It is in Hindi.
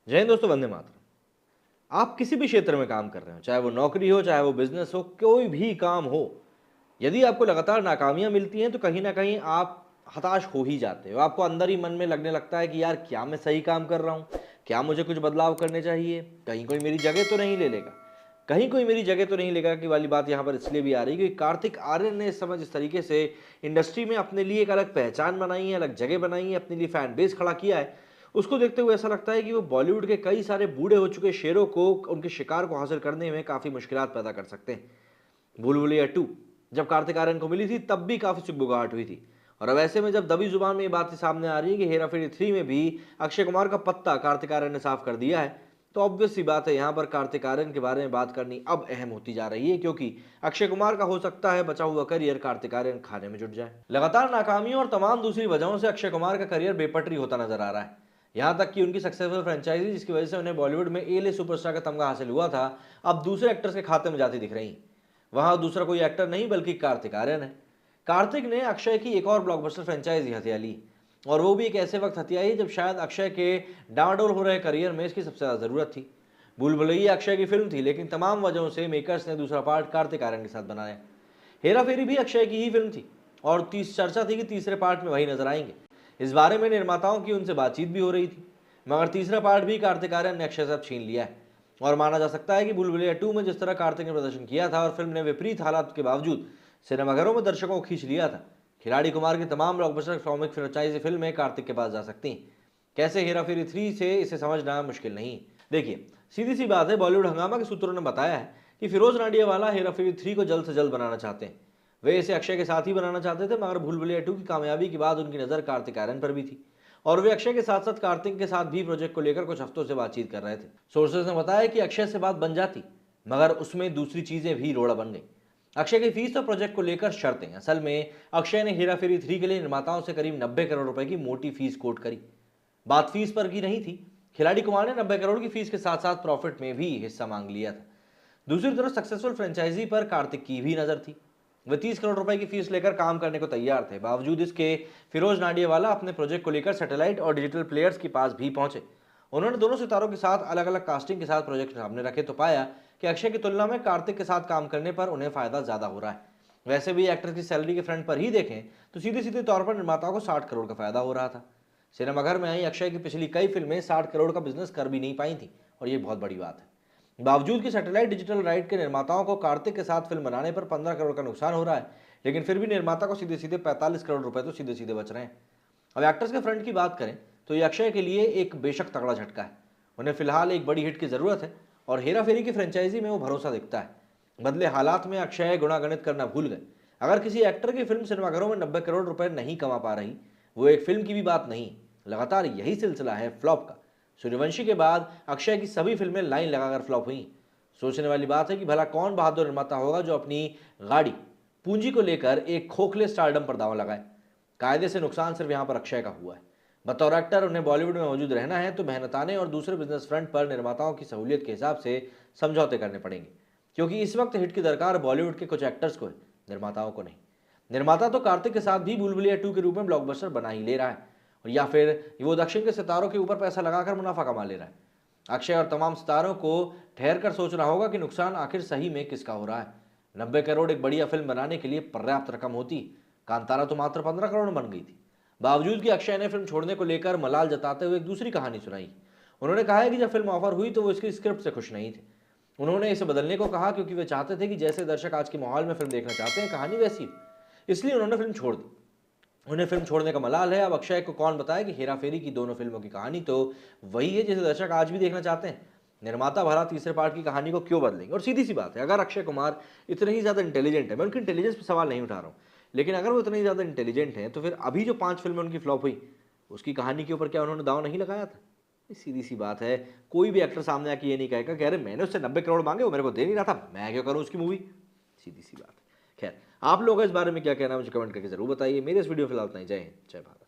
जय हिंद दोस्तों, वंदे मातरम। आप किसी भी क्षेत्र में काम कर रहे हो, चाहे वो नौकरी हो, चाहे वो बिजनेस हो, कोई भी काम हो, यदि आपको लगातार नाकामियां मिलती हैं तो कहीं ना कहीं आप हताश हो ही जाते हो। आपको अंदर ही मन में लगने लगता है कि यार क्या मैं सही काम कर रहा हूँ, क्या मुझे कुछ बदलाव करने चाहिए, कहीं कोई मेरी जगह तो नहीं ले लेगा, कहीं कोई मेरी जगह तो नहीं लेगा। कि वाली बात यहाँ पर इसलिए भी आ रही है क्योंकि कार्तिक आर्यन ने इस समय जिस तरीके से इंडस्ट्री में अपने लिए एक अलग पहचान बनाई है, अलग जगह बनाई है, अपने लिए फैन बेस खड़ा किया है, उसको देखते हुए ऐसा लगता है कि वो बॉलीवुड के कई सारे बूढ़े हो चुके शेरों को, उनके शिकार को हासिल करने में काफ़ी मुश्किलात पैदा कर सकते हैं। भूल भुलैया 2 जब कार्तिक आर्यन को मिली थी तब भी काफ़ी सुगबुगाहट हुई थी, और अब ऐसे में जब दबी जुबान में ये बात सामने आ रही है कि हेरा फेरी 3 में भी अक्षय कुमार का पत्ता कार्तिक आर्यन ने साफ कर दिया है, तो ऑब्वियस सी बात है यहाँ पर कार्तिक आर्यन के बारे में बात करनी अब अहम होती जा रही है, क्योंकि अक्षय कुमार का हो सकता है बचा हुआ करियर कार्तिक आर्यन खाने में जुट जाए। लगातार नाकामियों और तमाम दूसरी वजहों से अक्षय कुमार का करियर बेपटरी होता नजर आ रहा है। यहाँ तक कि उनकी सक्सेसफुल फ्रेंचाइजी जिसकी वजह से उन्हें बॉलीवुड में ए लिस्ट सुपरस्टार का तमगा हासिल हुआ था, अब दूसरे एक्टर्स के खाते में जाती दिख रही। वहां दूसरा कोई एक्टर नहीं बल्कि कार्तिक आर्यन है। कार्तिक ने अक्षय की एक और ब्लॉकबस्टर फ्रेंचाइजी हथिया ली, और वो भी एक ऐसे वक्त हथियाई जब शायद अक्षय के डामाडोल हो रहे करियर में इसकी सबसे ज्यादा जरूरत थी। भूल भुलैया अक्षय की फिल्म थी, लेकिन तमाम वजहों से मेकर्स ने दूसरा पार्ट कार्तिक आर्यन के साथ बनाया। हेरा फेरी भी अक्षय की ही फिल्म थी, और चर्चा थी कि तीसरे पार्ट में वही नजर आएंगे। इस बारे में निर्माताओं की उनसे बातचीत भी हो रही थी, मगर तीसरा पार्ट भी कार्तिक आर्यन ने अक्षय से अब छीन लिया है। और माना जा सकता है कि भूल भुलैया 2 में जिस तरह कार्तिक ने प्रदर्शन किया था और फिल्म ने विपरीत हालात के बावजूद सिनेमाघरों में दर्शकों को खींच लिया था, खिलाड़ी कुमार की तमाम ब्लॉकबस्टर कॉमिक फ्रेंचाइजी फिल्में कार्तिक के पास जा सकती हैं। कैसे हेरा फेरी 3 से इसे समझना मुश्किल नहीं। देखिए, सीधी सी बात है, बॉलीवुड हंगामा के सूत्रों ने बताया है कि फिरोज नाडियावाला हेरा फेरी 3 को जल्द से जल्द बनाना चाहते हैं। वे इसे अक्षय के साथ ही बनाना चाहते थे, मगर भूल भुलैया 2 की कामयाबी के बाद उनकी नज़र कार्तिक आर्यन पर भी थी, और वे अक्षय के साथ साथ कार्तिक के साथ भी प्रोजेक्ट को लेकर कुछ हफ्तों से बातचीत कर रहे थे। सोर्सेज ने बताया कि अक्षय से बात बन जाती, मगर उसमें दूसरी चीजें भी रोड़ा बन गई। अक्षय की फीस और प्रोजेक्ट को लेकर शर्तें। असल में अक्षय ने हेरा फेरी 3 के लिए निर्माताओं से करीब 90 करोड़ रुपए की मोटी फीस कोट करी। बात फीस पर की नहीं थी, खिलाड़ी कुमार ने 90 करोड़ की फीस के साथ साथ प्रॉफिट में भी हिस्सा मांग लिया था। दूसरी तरफ सक्सेसफुल फ्रेंचाइजी पर कार्तिक की भी नजर थी। वे 30 करोड़ रुपए की फीस लेकर काम करने को तैयार थे। बावजूद इसके फिरोज नाडियावाला अपने प्रोजेक्ट को लेकर सैटेलाइट और डिजिटल प्लेयर्स के पास भी पहुंचे। उन्होंने दोनों सितारों के साथ अलग अलग कास्टिंग के साथ प्रोजेक्ट सामने रखे तो पाया कि अक्षय की तुलना में कार्तिक के साथ काम करने पर उन्हें फायदा ज्यादा हो रहा है। वैसे भी एक्टर की सैलरी के फ्रंट पर ही देखें तो सीधे सीधे तौर पर निर्माताओं को 60 करोड़ का फायदा हो रहा था। सिनेमाघर में आई अक्षय की पिछली कई फिल्में 60 करोड़ का बिजनेस कर भी नहीं पाई थी, और ये बहुत बड़ी बात है। बावजूद कि सैटेलाइट डिजिटल राइट के निर्माताओं को कार्तिक के साथ फिल्म बनाने पर 15 करोड़ का नुकसान हो रहा है, लेकिन फिर भी निर्माता को सीधे सीधे 45 करोड़ रुपए तो सीधे सीधे बच रहे हैं। अब एक्टर्स के फ्रंट की बात करें तो ये अक्षय के लिए एक बेशक तगड़ा झटका है। उन्हें फिलहाल एक बड़ी हिट की जरूरत है, और हेरा फेरी की फ्रेंचाइजी में वो भरोसा दिखता है। बदले हालात में अक्षय गुणागणित करना भूल गए। अगर किसी एक्टर की फिल्म सिनेमाघरों में 90 करोड़ रुपए नहीं कमा पा रही, वो एक फिल्म की भी बात नहीं, लगातार यही सिलसिला है फ्लॉप का। सूर्यवंशी के बाद अक्षय की सभी फिल्में लाइन लगाकर फ्लॉप हुई। सोचने वाली बात है कि भला कौन बहादुर निर्माता होगा जो अपनी गाड़ी पूंजी को लेकर एक खोखले स्टारडम पर दांव लगाए। कायदे से नुकसान सिर्फ यहां पर अक्षय का हुआ है। बतौर एक्टर उन्हें बॉलीवुड में मौजूद रहना है तो मेहनताने और दूसरे बिजनेस फ्रंट पर निर्माताओं की सहूलियत के हिसाब से समझौते करने पड़ेंगे, क्योंकि इस वक्त हिट की दरकार बॉलीवुड के कुछ एक्टर्स को है, निर्माताओं को नहीं। निर्माता तो कार्तिक के साथ भी भूल भुलैया 2 के रूप में ब्लॉकबस्टर बना ही ले रहा है, और या फिर वो दक्षिण के सितारों के ऊपर पैसा लगाकर मुनाफा कमा ले रहा है। अक्षय और तमाम सितारों को ठहर कर सोचना होगा कि नुकसान आखिर सही में किसका हो रहा है। 90 करोड़ एक बढ़िया फिल्म बनाने के लिए पर्याप्त रकम होती, कांतारा तो मात्र 15 करोड़ में बन गई थी। बावजूद कि अक्षय ने फिल्म छोड़ने को लेकर मलाल जताते हुए एक दूसरी कहानी सुनाई। उन्होंने कहा है कि जब फिल्म ऑफर हुई तो वो इसकी स्क्रिप्ट से खुश नहीं थे। उन्होंने इसे बदलने को कहा क्योंकि वे चाहते थे कि जैसे दर्शक आज के माहौल में फिल्म देखना चाहते हैं कहानी वैसी हो। इसलिए उन्होंने फिल्म छोड़ दी। उन्हें फिल्म छोड़ने का मलाल है। अब अक्षय को कौन बताए कि हेरा फेरी की दोनों फिल्मों की कहानी तो वही है जिसे दर्शक आज भी देखना चाहते हैं। निर्माता भला तीसरे पार्ट की कहानी को क्यों बदलेंगे। और सीधी सी बात है, अगर अक्षय कुमार इतने ही ज्यादा इंटेलिजेंट है, मैं उनकी इंटेलिजेंस पर सवाल नहीं उठा रहा हूँ, लेकिन अगर वो इतने ही ज्यादा इंटेलिजेंट हैं तो फिर अभी जो 5 फिल्में उनकी फ्लॉप हुई उसकी कहानी के ऊपर क्या उन्होंने दाव नहीं लगाया था। सीधी सी बात है, कोई भी एक्टर सामने आके ये नहीं कहेगा कि अरे मैंने उससे 90 करोड़ मांगे, वो मेरे को दे नहीं रहा था, मैं क्यों करूँ उसकी मूवी। सीधी सी बात है। खैर, आप लोग इस बारे में क्या कहना है मुझे कमेंट करके जरूर बताइए। मेरे इस वीडियो फिलहाल इतना ही। जय हिंद, जय भारत।